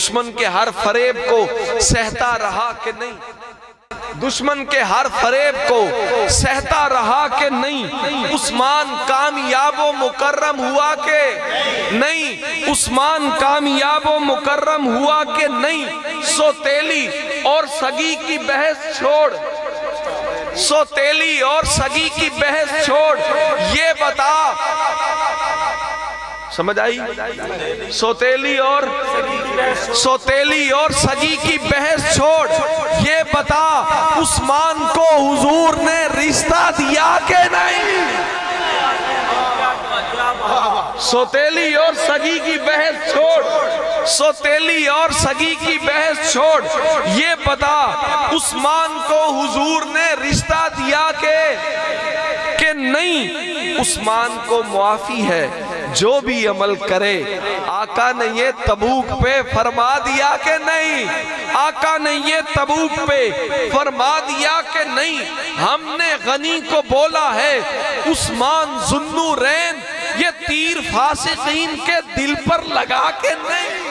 दुश्मन के हर फरेब को सहता रहा कि नहीं, दुश्मन के हर फरेब को सहता रहा कि नहीं। उस्मान कामयाबो मुकर्रम हुआ के नहीं, उस्मान कामयाबो मुकर्रम हुआ के नहीं। सौतेली और सगी की बहस छोड़, सौतेली और सगी की बहस छोड़, ये बता, समझ आई? सौतेली और सगी की बहस छोड़, ये बता उस्मान को हुजूर ने रिश्ता दिया के नहीं। सौतेली और सगी की बहस छोड़, सौतेली और सगी की बहस छोड़, ये बता उस्मान को हुजूर ने रिश्ता दिया के नहीं। उस्मान को मुआफी है जो भी अमल करे। आका ने ये तबूक पे फरमा दिया कि नहीं, आका ने ये तबूक पे फरमा दिया कि नहीं। हमने गनी को बोला है उस्मान जुन्नूरैन, ये तीर फासिकीन के दिल पर लगा के नहीं।